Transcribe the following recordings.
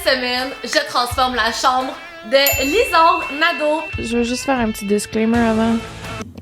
semaine, je transforme la chambre de Lisandre Nadeau. Je veux juste faire un petit disclaimer avant.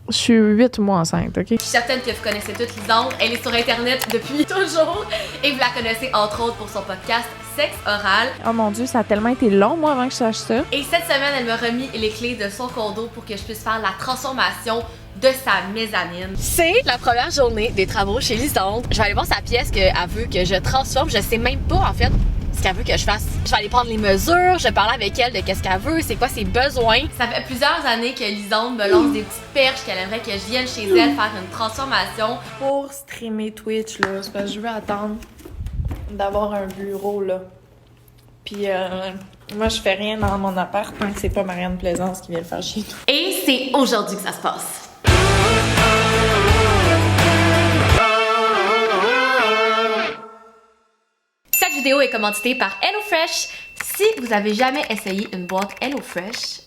Je suis 8 mois enceinte, ok? Je suis certaine que vous connaissez toute Lisandre. Elle est sur Internet depuis toujours et vous la connaissez entre autres pour son podcast Sexe Oral. Oh mon Dieu, ça a tellement été long, moi, avant que je sache ça. Et cette semaine, elle m'a remis les clés de son condo pour que je puisse faire la transformation de sa mezzanine. C'est la première journée des travaux chez Lisandre. Je vais aller voir sa pièce qu'elle veut que je transforme. Je sais même pas, en fait, ce qu'elle veut que je fasse. Je vais aller prendre les mesures, je vais parler avec elle de qu'est-ce qu'elle veut, c'est quoi ses besoins. Ça fait plusieurs années que Lisandre me lance des petites perches qu'elle aimerait que je vienne chez elle faire une transformation. Pour streamer Twitch, là, c'est parce que je veux attendre d'avoir un bureau, là. Puis, moi, je fais rien dans mon appart tant que c'est pas Marianne Plaisance qui vient le faire chez nous. Et c'est aujourd'hui que ça se passe. Cette vidéo est commanditée par HelloFresh. Si vous avez jamais essayé une boîte HelloFresh,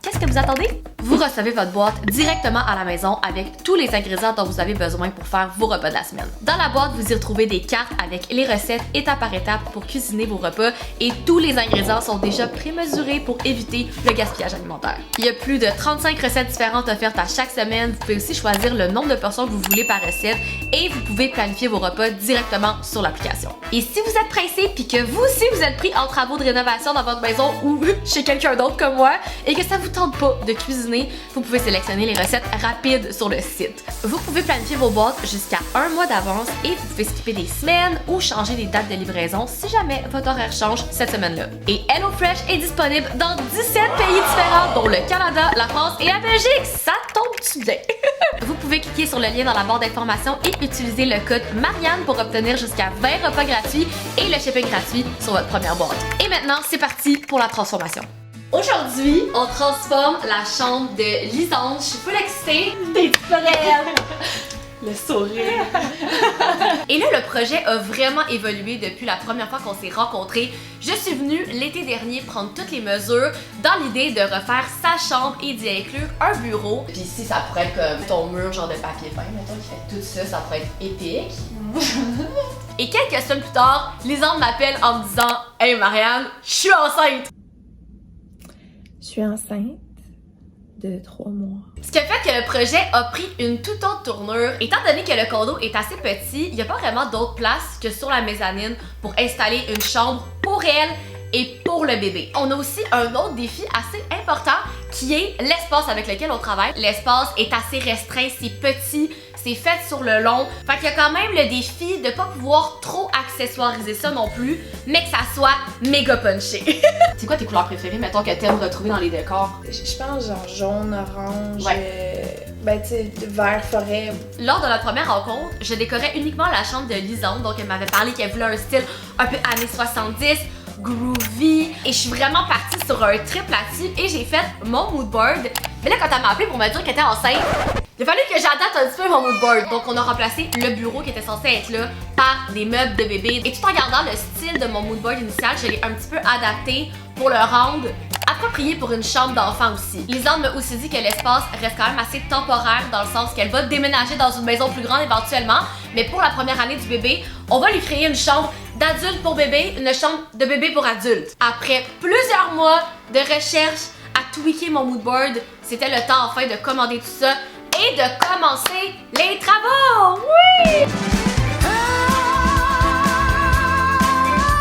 qu'est-ce que vous attendez? Vous recevez votre boîte directement à la maison avec tous les ingrédients dont vous avez besoin pour faire vos repas de la semaine. Dans la boîte, vous y retrouvez des cartes avec les recettes étape par étape pour cuisiner vos repas et tous les ingrédients sont déjà prémesurés pour éviter le gaspillage alimentaire. Il y a plus de 35 recettes différentes offertes à chaque semaine. Vous pouvez aussi choisir le nombre de portions que vous voulez par recette et vous pouvez planifier vos repas directement sur l'application. Et si vous êtes pressé puis que vous aussi vous êtes pris en travaux de rénovation dans votre maison ou chez quelqu'un d'autre comme moi et que ça vous tente pas de cuisiner, vous pouvez sélectionner les recettes rapides sur le site. Vous pouvez planifier vos boîtes jusqu'à 1 mois d'avance et vous pouvez skipper des semaines ou changer les dates de livraison si jamais votre horaire change cette semaine-là. Et HelloFresh est disponible dans 17 pays différents dont le Canada, la France et la Belgique. Ça tombe-tu bien? Vous pouvez cliquer sur le lien dans la barre d'informations et utiliser le code Marianne pour obtenir jusqu'à 20 repas gratuits et le shipping gratuit sur votre première boîte. Et maintenant, c'est parti pour la transformation. Aujourd'hui, on transforme la chambre de Lisandre. Je suis full excitée. T'es prête? Le sourire. Et là, le projet a vraiment évolué depuis la première fois qu'on s'est rencontrés. Je suis venue l'été dernier prendre toutes les mesures dans l'idée de refaire sa chambre et d'y inclure un bureau. Puis ici, ça pourrait être comme ton mur genre de papier peint, mettons, qui fait tout ça, ça pourrait être épique. Et quelques semaines plus tard, Lisandre m'appelle en me disant « Hey Marianne, je suis enceinte! » Je suis enceinte de 3 mois. Ce qui a fait que le projet a pris une toute autre tournure. Étant donné que le condo est assez petit, il n'y a pas vraiment d'autre place que sur la mezzanine pour installer une chambre pour elle et pour le bébé. On a aussi un autre défi assez important qui est l'espace avec lequel on travaille. L'espace est assez restreint, c'est petit, c'est fait sur le long. Fait qu'il y a quand même le défi de pas pouvoir trop accessoiriser ça non plus, mais que ça soit méga punché. C'est quoi tes couleurs préférées, mettons, que t'aimes retrouver dans les décors? Je pense genre jaune, orange, ouais. Ben tu sais, vert forêt. Lors de notre première rencontre, je décorais uniquement la chambre de Lisandre, donc elle m'avait parlé qu'elle voulait un style un peu années 70, groovy, et je suis vraiment partie sur un trip là-dessus et j'ai fait mon mood board. Mais là, quand elle m'a appelé pour me dire qu'elle était enceinte, il a fallu que j'adapte un petit peu mon mood board. Donc on a remplacé le bureau qui était censé être là par des meubles de bébé. Et tout en gardant le style de mon mood board initial, je l'ai un petit peu adapté pour le rendre approprié pour une chambre d'enfant aussi. Lisandre m'a aussi dit que l'espace reste quand même assez temporaire dans le sens qu'elle va déménager dans une maison plus grande éventuellement, mais pour la première année du bébé, on va lui créer une chambre d'adulte pour bébé, une chambre de bébé pour adulte. Après plusieurs mois de recherche à tweaker mon mood board, c'était le temps enfin de commander tout ça et de commencer les travaux! Oui!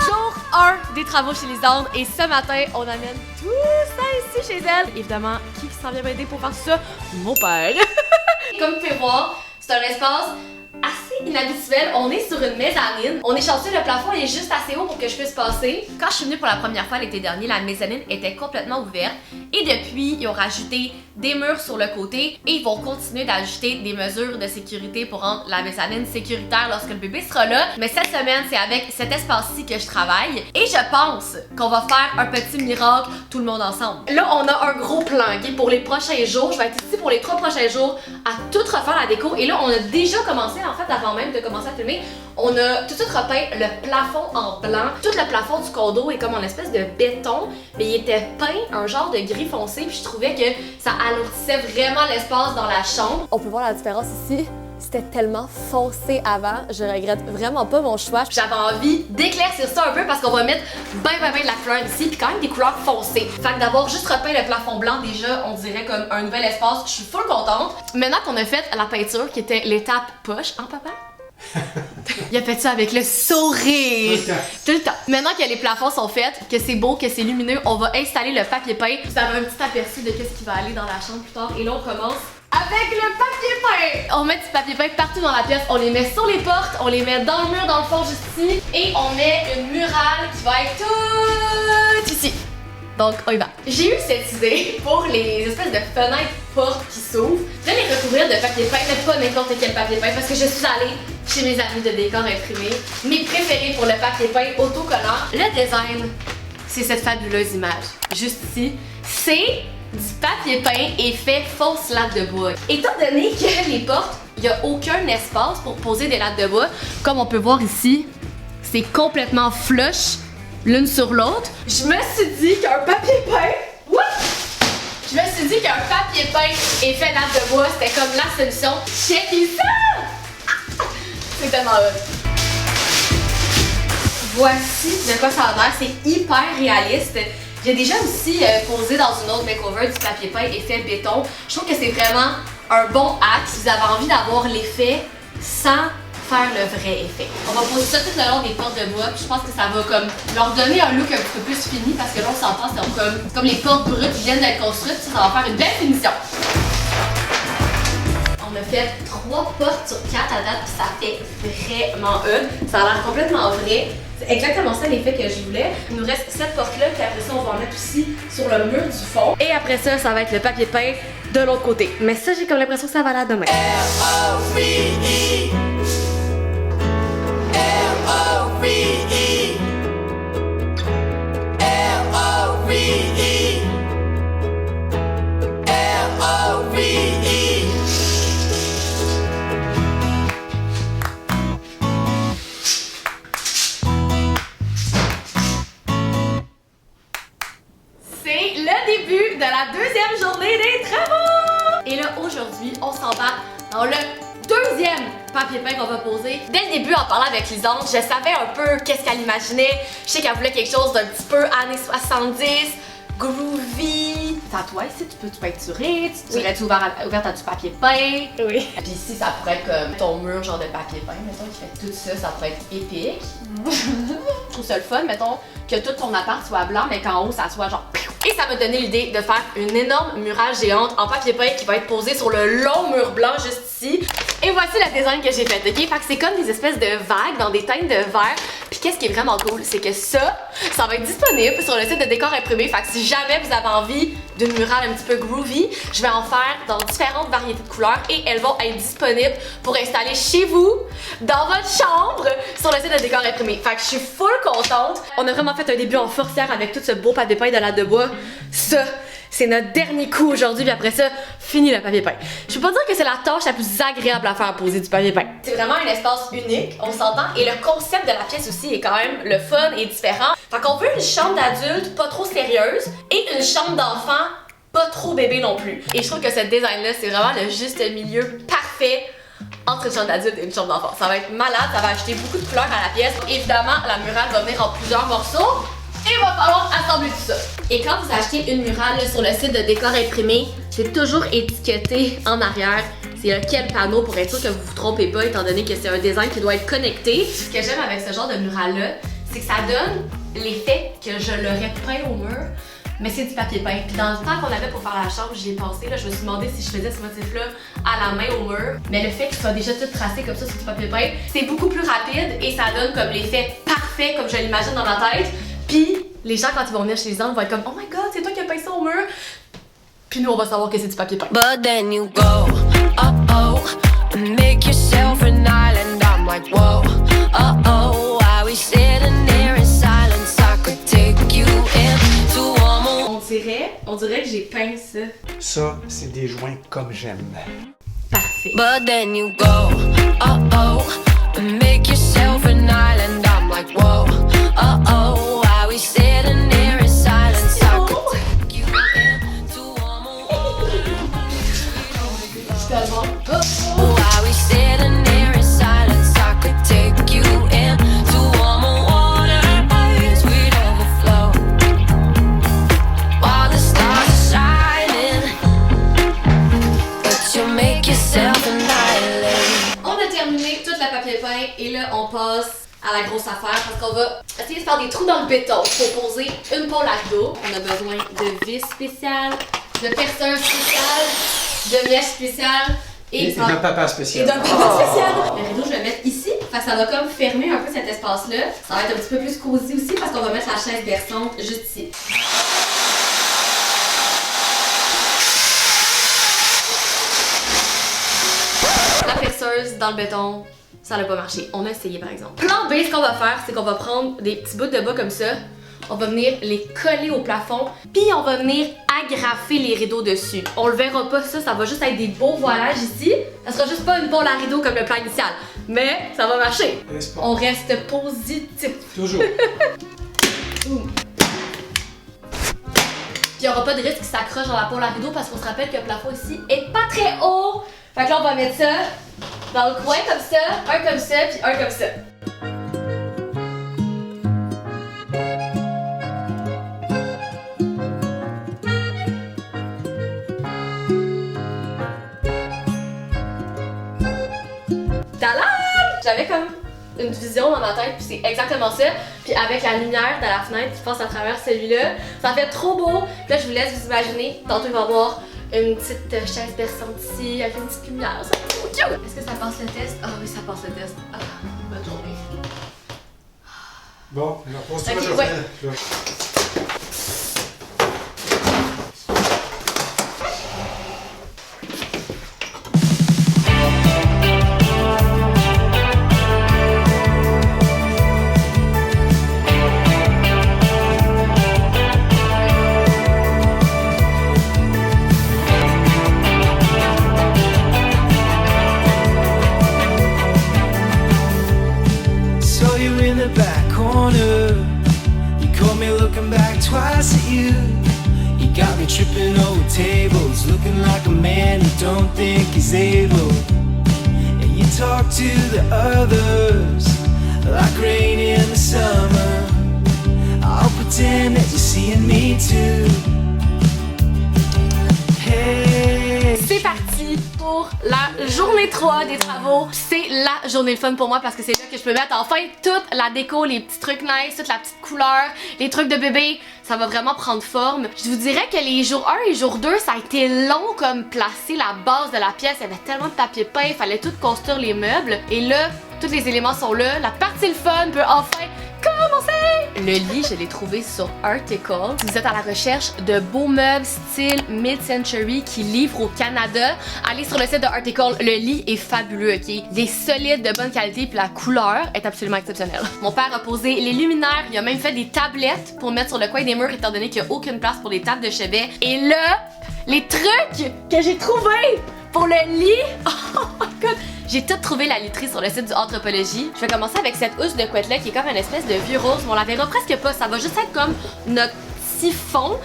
Jour 1 des travaux chez Lisandre et ce matin, on amène tout ça ici chez elle. Évidemment, qui s'en vient m'aider pour faire ça? Mon père! Comme vous pouvez voir, c'est un espace assez inhabituel. On est sur une mezzanine. On est chanceux, le plafond est juste assez haut pour que je puisse passer. Quand je suis venue pour la première fois l'été dernier, la mezzanine était complètement ouverte. Et depuis, ils ont rajouté des murs sur le côté et ils vont continuer d'ajouter des mesures de sécurité pour rendre la mezzanine sécuritaire lorsque le bébé sera là. Mais cette semaine, c'est avec cet espace-ci que je travaille et je pense qu'on va faire un petit miracle tout le monde ensemble. Là, on a un gros plan, ok? Pour les prochains jours. Je vais être ici pour les 3 prochains jours à tout refaire la déco. Et là, on a déjà commencé, en fait, avant même de commencer à filmer, on a tout de suite repeint le plafond en blanc. Tout le plafond du condo est comme en espèce de béton, mais il était peint un genre de gris foncé, puis je trouvais que ça alourdissait vraiment l'espace dans la chambre. On peut voir la différence ici. c'était tellement foncé avant. Je regrette vraiment pas mon choix. J'avais envie d'éclaircir ça un peu parce qu'on va mettre ben de la couleur ici, puis quand même des couleurs foncées. Fait que d'avoir juste repeint le plafond blanc, déjà, on dirait comme un nouvel espace. Je suis full contente. Maintenant qu'on a fait la peinture, qui était l'étape poche, hein papa? Il a fait ça avec le sourire. Tout le temps. Maintenant que les plafonds sont faits, que c'est beau, que c'est lumineux, on va installer le papier peint. Vous avez un petit aperçu de qu'est-ce qui va aller dans la chambre plus tard. Et là, on commence avec le papier peint. On met du papier peint partout dans la pièce. On les met sur les portes, on les met dans le mur, dans le fond, juste ici. Et on met une murale qui va être toute ici. Donc, on y va. J'ai eu cette idée pour les espèces de fenêtres portes qui s'ouvrent. Je vais les recouvrir de papier peint, mais pas n'importe quel papier peint, parce que je suis allée chez mes amis de décor imprimé. Mes préférés pour le papier peint autocollant. Le design, c'est cette fabuleuse image. Juste ici, c'est du papier peint effet fausse latte de bois. Étant donné que les portes, il n'y a aucun espace pour poser des lattes de bois, comme on peut voir ici, c'est complètement flush l'une sur l'autre. Je me suis dit qu'un papier peint, je me suis dit qu'un papier peint effet latte de bois, c'était comme la solution. Checkez ça! C'est tellement hot. Voici de quoi ça a l'air. C'est hyper réaliste. J'ai déjà aussi posé dans une autre makeover du papier peint effet béton. Je trouve que c'est vraiment un bon hack si vous avez envie d'avoir l'effet sans faire le vrai effet. On va poser ça tout le long des portes de bois, puis je pense que ça va comme leur donner un look un petit peu plus fini parce que là on s'entend, c'est comme les portes brutes qui viennent d'être construites, ça va faire une belle finition. On a fait 3 portes sur 4 à date, puis ça fait vraiment ça a l'air complètement vrai. C'est exactement ça l'effet que je voulais. Il nous reste cette porte-là, puis après ça, on va en mettre aussi sur le mur du fond. Et après ça, ça va être le papier peint de l'autre côté. Mais ça, j'ai comme l'impression que ça va là demain. L-O-V-E L-O-V-E L-O-V-E L-O-V-E. C'est le début de la deuxième journée des travaux! Et là, aujourd'hui, on s'embarque dans le deuxième papier peint qu'on va poser. Dès le début, en parlant avec Lisande, je savais un peu qu'est-ce qu'elle imaginait. Je sais qu'elle voulait quelque chose d'un petit peu années 70, groovy. À toi, ici, tu peux te peinturer, tu serais-tu ouverte à du papier peint? Oui. Puis ici, ça pourrait être comme ton mur genre de papier peint, mettons, qui fait tout ça, ça pourrait être épique. Je trouve ça le fun, mettons, que tout ton appart soit blanc, mais qu'en haut, ça soit genre... Et ça m'a donné l'idée de faire une énorme murale géante en papier peint qui va être posée sur le long mur blanc juste ici. Et voici le design que j'ai fait, ok? Fait que c'est comme des espèces de vagues dans des teintes de verre. Puis qu'est-ce qui est vraiment cool, c'est que ça va être disponible sur le site de décor imprimé. Fait que si jamais vous avez envie d'une murale un petit peu groovy, je vais en faire dans différentes variétés de couleurs et elles vont être disponibles pour installer chez vous, dans votre chambre, sur le site de décor imprimé. Fait que je suis full contente. On a vraiment fait un début en forcière avec tout ce beau papier peint de latte de bois. Ça, c'est notre dernier coup aujourd'hui, puis après ça, fini le papier peint. Je peux pas dire que c'est la tâche la plus agréable à faire à poser du papier peint. C'est vraiment un espace unique, on s'entend, et le concept de la pièce aussi est quand même le fun et différent. Fait qu'on veut une chambre d'adulte pas trop sérieuse et une chambre d'enfant pas trop bébé non plus. Et je trouve que ce design-là, c'est vraiment le juste milieu parfait entre une chambre d'adulte et une chambre d'enfant. Ça va être malade, ça va ajouter beaucoup de couleurs à la pièce. Évidemment, la murale va venir en plusieurs morceaux. Et il va falloir assembler tout ça. Et quand vous achetez une murale là, sur le site de décor imprimé, c'est toujours étiqueté en arrière c'est lequel panneau pour être sûr que vous vous trompez pas étant donné que c'est un design qui doit être connecté. Ce que j'aime avec ce genre de mural-là, c'est que ça donne l'effet que je l'aurais peint au mur, mais c'est du papier peint. Puis dans le temps qu'on avait pour faire la chambre, j'y ai pensé, là, je me suis demandé si je faisais ce motif-là à la main au mur. Mais le fait qu'il soit déjà tout tracé comme ça sur du papier peint, c'est beaucoup plus rapide et ça donne comme l'effet parfait comme je l'imagine dans ma tête. Puis les gens quand ils vont venir chez les gens vont être comme « Oh my god, c'est toi qui as peint ça au mur! » Puis nous on va savoir que c'est du papier peint. But then you go, oh, make yourself an island. I'm like, whoa, oh, why we sitting there in silence? I could take you into a moment. On dirait que j'ai peint ça. Ça, c'est des joints comme j'aime. Parfait. But then you go, oh, make yourself an island. I'm like, whoa, oh, why we sitting there in silence? I could take you into a moment. Why we sitting à la grosse affaire parce qu'on va essayer de faire des trous dans le béton pour poser une pôle à rideau. On a besoin de vis spéciales, de perceuses spéciales, de mèches spéciales Et d'un papa spécial. et d'un papa spécial. Le rideau, je vais le mettre ici. Fait que ça va comme fermer un peu cet espace-là. Ça va être un petit peu plus cosy aussi parce qu'on va mettre la chaise berçante juste ici. La perceuse dans le béton, ça n'a pas marché. On a essayé par exemple. Plan B, ce qu'on va faire, c'est qu'on va prendre des petits bouts de bas comme ça. On va venir les coller au plafond, puis on va venir agrafer les rideaux dessus. On le verra pas ça va juste être des beaux voilages ici. Ça sera juste pas une pôle à rideaux comme le plan initial. Mais ça va marcher. Espoir. On reste positif. Toujours. Puis il n'y aura pas de risque qu'il s'accroche dans la pôle à rideaux parce qu'on se rappelle que le plafond ici est pas très haut. Fait que là, on va mettre ça dans le coin comme ça, un comme ça, puis un comme ça. Tadam! J'avais comme une vision dans ma tête, puis c'est exactement ça. Puis avec la lumière de la fenêtre qui passe à travers celui-là, ça fait trop beau. Puis là, je vous laisse vous imaginer. Tantôt, il va y avoir une petite chaise berçante ici, avec une petite lumière. Ça fait trop cute! Est-ce que ça passe le test? Ah oui, ça passe le test. Ah, bonne journée. Bon, alors pose-toi, Ok, je ouais. reviens. Saw you in the back corner. You caught me looking back twice at you. You got me tripping over tables, looking like a man who don't think he's able. And you talk to the others like rain in the summer. I'll pretend that you're seeing me too. Hey. C'est parti pour la journée 3 des travaux. C'est la journée de fun pour moi parce que c'est là que je peux mettre enfin toute la déco, les petits trucs nice, toute la petite couleur, les trucs de bébé. Ça va vraiment prendre forme. Je vous dirais que les jours 1 et jour 2, ça a été long comme placer la base de la pièce. Il y avait tellement de papier peint, il fallait tout construire les meubles. Et là, tous les éléments sont là. La partie le fun peut enfin commencer! Le lit, je l'ai trouvé sur Article. Si vous êtes à la recherche de beaux meubles style mid-century qui livrent au Canada, allez sur le site de Article. Le lit est fabuleux, ok? Il est solide, de bonne qualité, puis la couleur est absolument exceptionnelle. Mon père a posé les luminaires, il a même fait des tablettes pour mettre sur le coin des murs, étant donné qu'il n'y a aucune place pour les tables de chevet. Et là, les trucs que j'ai trouvés pour le lit, oh my god! J'ai tout trouvé la literie sur le site du Anthropologie. Je vais commencer avec cette housse de couette là qui est comme une espèce de vieux rose, mais on la verra presque pas. Ça va juste être comme notre siphon.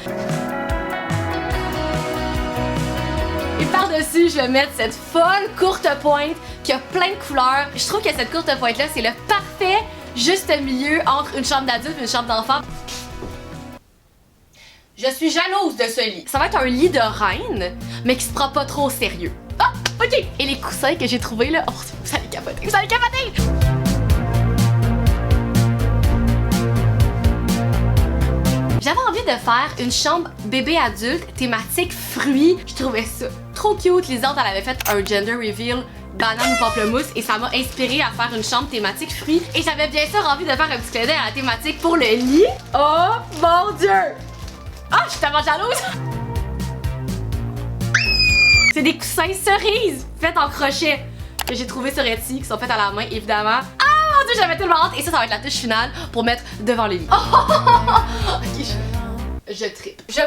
Et par-dessus, je vais mettre cette folle courte pointe qui a plein de couleurs. Je trouve que cette courte pointe là, c'est le parfait juste milieu entre une chambre d'adulte et une chambre d'enfant. Je suis jalouse de ce lit. Ça va être un lit de reine, mais qui se prend pas trop au sérieux. Ah! Ok! Et les coussins que j'ai trouvés là, oh, vous allez capoter, vous allez capoter! J'avais envie de faire une chambre bébé adulte thématique fruits. Je trouvais ça trop cute. Lisande, elle avait fait un gender reveal banane ou pamplemousse et ça m'a inspiré à faire une chambre thématique fruits. Et j'avais bien sûr envie de faire un petit clin d'œil à la thématique pour le lit. Oh mon dieu! Ah, je suis tellement jalouse! C'est des coussins cerises faits en crochet que j'ai trouvé sur Etsy, qui sont faits à la main évidemment. Ah mon dieu, j'avais tellement hâte! Et ça va être la touche finale pour mettre devant le lit. Ok, je trippe. Je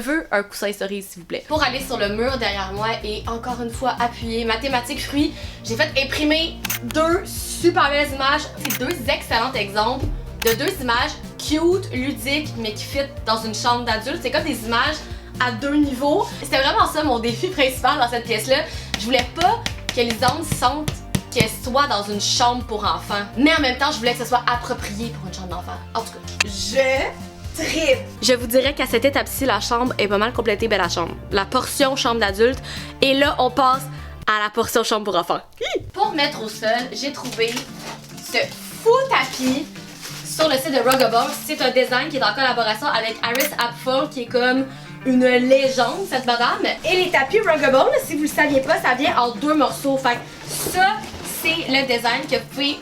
veux un coussin cerise s'il vous plaît. Pour aller sur le mur derrière moi et encore une fois appuyer ma thématique fruits, j'ai fait imprimer deux super belles images. C'est deux excellents exemples de deux images cute, ludiques, mais qui fit dans une chambre d'adulte. C'est comme des images à deux niveaux. C'était vraiment ça mon défi principal dans cette pièce-là. Je voulais pas que Lisande sente qu'elle soit dans une chambre pour enfants, mais en même temps, je voulais que ce soit approprié pour une chambre d'enfant. En tout cas, je tripe! Je vous dirais qu'à cette étape-ci, la chambre est pas mal complétée, belle la chambre. La portion chambre d'adulte, et là, on passe à la portion chambre pour enfants. Pour mettre au sol, j'ai trouvé ce fou tapis sur le site de Rugable. C'est un design qui est en collaboration avec Iris Apfel, qui est comme une légende, cette madame. Et les tapis Rugable, si vous le saviez pas, ça vient en 2 morceaux. Fait que ça, c'est le design que vous pouvez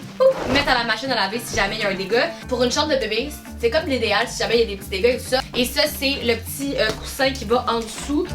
mettre à la machine à laver si jamais il y a un dégât. Pour une chambre de bébé, c'est comme l'idéal si jamais il y a des petits dégâts et tout ça. Et ça, c'est le petit coussin qui va en dessous.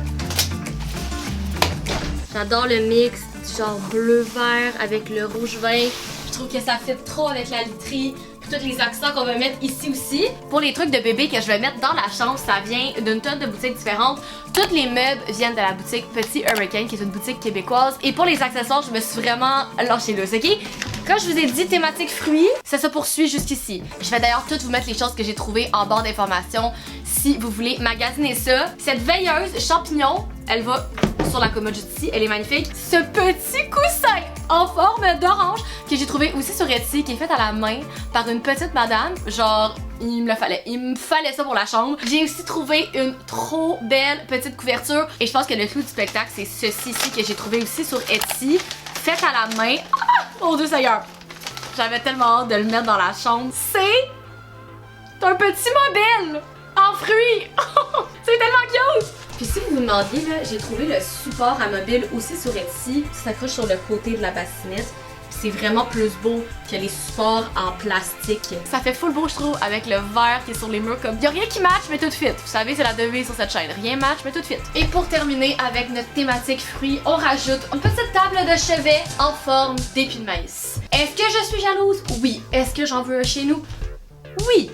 J'adore le mix du genre bleu-vert avec le rouge-vin. Je trouve que ça fit trop avec la literie. Puis tous les accents qu'on va mettre ici aussi. Pour les trucs de bébé que je vais mettre dans la chambre, ça vient d'une tonne de boutiques différentes. Tous les meubles viennent de la boutique Petit Hurricane, qui est une boutique québécoise. Et pour les accessoires, je me suis vraiment lâchée là, ok? Quand je vous ai dit thématique fruits, ça se poursuit jusqu'ici. Je vais d'ailleurs toutes vous mettre les choses que j'ai trouvées en barre d'informations si vous voulez magasiner ça. Cette veilleuse champignon, elle va sur la commode juste ici, elle est magnifique. Ce petit coussin en forme d'orange que j'ai trouvé aussi sur Etsy, qui est fait à la main par une petite madame. Genre, il me le fallait. Il me fallait ça pour la chambre. J'ai aussi trouvé une trop belle petite couverture. Et je pense que le clou du spectacle, c'est ceci ici que j'ai trouvé aussi sur Etsy. Fait à la main. Ah! Mon Dieu Seigneur! J'avais tellement hâte de le mettre dans la chambre. C'est un petit mobile en fruits! C'est tellement cute! Puis si vous vous demandiez, là, j'ai trouvé le support à mobile aussi sur Etsy. Ça s'accroche sur le côté de la bassinette. C'est vraiment plus beau que les supports en plastique. Ça fait full beau, je trouve, avec le vert qui est sur les murs. Comme y a rien qui match, mais tout fit. Vous savez, c'est la devise sur cette chaîne. Rien match, mais tout fit. Et pour terminer avec notre thématique fruits, on rajoute une petite table de chevet en forme d'épi de maïs. Est-ce que je suis jalouse? Oui. Est-ce que j'en veux un chez nous? Oui.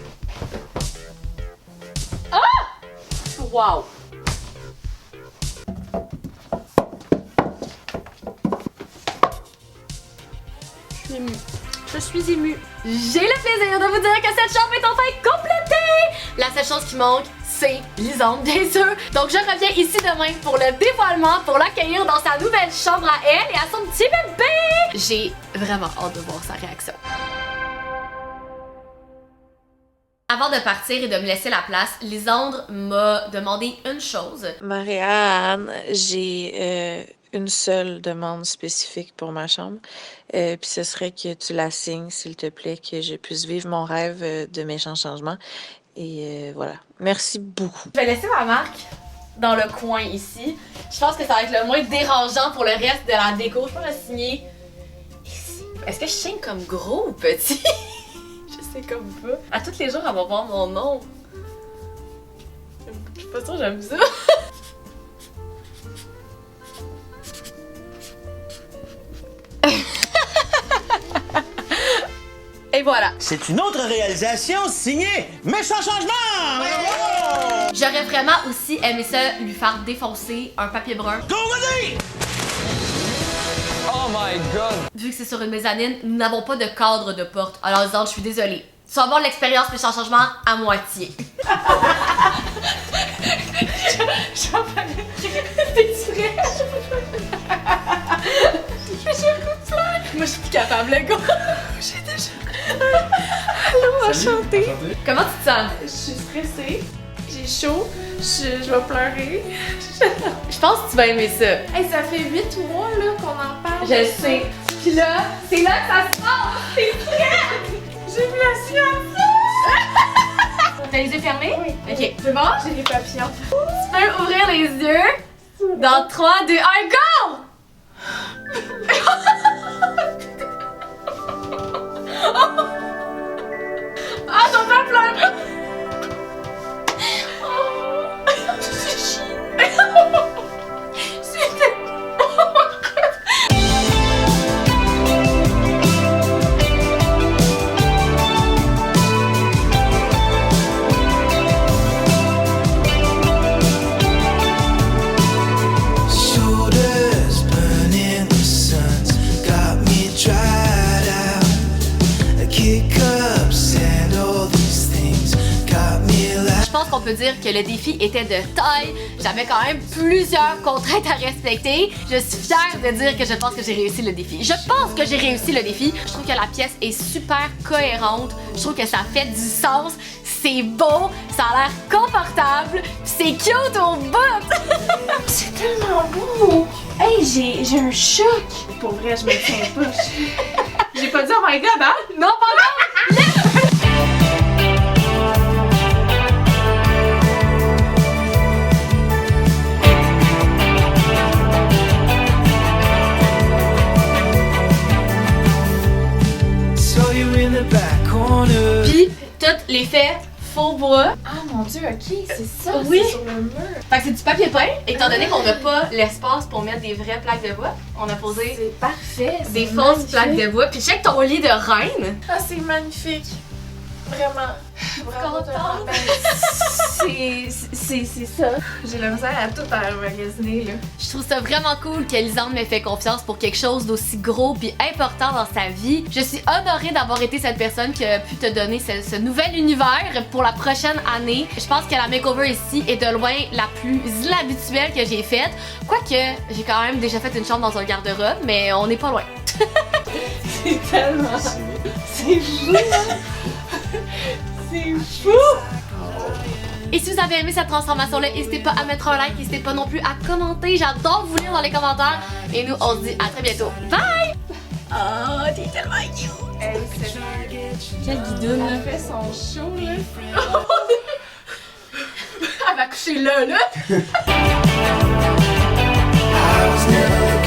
Ah! Wow! Je suis émue. J'ai le plaisir de vous dire que cette chambre est enfin complétée! La seule chose qui manque, c'est Lisande, bien sûr. Donc je reviens ici demain pour le dévoilement, pour l'accueillir dans sa nouvelle chambre à elle et à son petit bébé! J'ai vraiment hâte de voir sa réaction. Avant de partir et de me laisser la place, Lisandre m'a demandé une chose. Marie-Anne, j'ai une seule demande spécifique pour ma chambre. Puis ce serait que tu la signes, s'il te plaît, que je puisse vivre mon rêve de méchants changements. Et voilà. Merci beaucoup. Je vais laisser ma marque dans le coin ici. Je pense que ça va être le moins dérangeant pour le reste de la déco. Je peux la signer ici. Est-ce que je signe comme gros ou petit? Je sais comme pas. À tous les jours, elle va voir mon nom. Je suis pas sûre, j'aime ça. Et voilà. C'est une autre réalisation signée Méchant Changement! Ouais. J'aurais vraiment aussi aimé ça lui faire défoncer un papier brun. Go, vas-y! Oh my god! Vu que c'est sur une mezzanine, nous n'avons pas de cadre de porte. Alors Lisandre, je suis désolée. Tu vas avoir l'expérience Méchant Changement à moitié. Je vais pas le tirer. Moi, je suis plus capable, le gars. J'ai déjà. Allô, enchantée. Comment tu te sens? Je suis stressée. J'ai chaud. Je vais pleurer. Je pense que tu vas aimer ça. Hey, ça fait 8 mois là, qu'on en parle. Je le sais. Puis là, c'est là que ça se passe. T'es prête? J'ai vu la science. T'as les yeux fermés? Oui. Ok, c'est bon? J'ai les papillons. Tu peux ouvrir les yeux. Dans 3, 2, 1, go! Ah, ton père pleure! Shoulders burning, the sun's got me dried out. Kick ups and all these things got me like. Je pense qu'on peut dire que le défi était de taille. J'avais quand même plusieurs contraintes à respecter. Je suis fière de dire que je pense que j'ai réussi le défi. Je pense que j'ai réussi le défi. Je trouve que la pièce est super cohérente. Je trouve que ça fait du sens. C'est beau, ça a l'air confortable, c'est cute au bout! C'est tellement beau. Hey, j'ai un choc. Pour vrai, je me tiens pas. J'ai pas dit oh my god, hein? Non, pas Saw you in the back corner. Puis, tout l'effet faux bras. Ah mon dieu, ok, c'est ça, Oui. c'est sur le mur. Fait que c'est du papier peint. Étant donné qu'on n'a pas l'espace pour mettre des vraies plaques de bois, on a posé C'est parfait. des c'est fausses magnifique. plaques de bois. Puis check ton lit de reine. Ah, c'est magnifique. Vraiment. Bravo, Contente. C'est ça. J'ai la misère à tout à magasiner, là. Je trouve ça vraiment cool que Lisande me fait confiance pour quelque chose d'aussi gros puis important dans sa vie. Je suis honorée d'avoir été cette personne qui a pu te donner ce nouvel univers pour la prochaine année. Je pense que la makeover ici est de loin la plus inhabituelle que j'ai faite. Quoique, j'ai quand même déjà fait une chambre dans un garde-robe, mais on n'est pas loin. C'est tellement. C'est fou, hein? C'est fou! Et si vous avez aimé cette transformation-là, n'hésitez pas à mettre un like, n'hésitez pas non plus à commenter. J'adore vous lire dans les commentaires. Et nous, on se dit à très bientôt. Bye! Oh, t'es tellement cute! Quelle guidoune! Elle fait son show, là. Elle va coucher là, là! I was never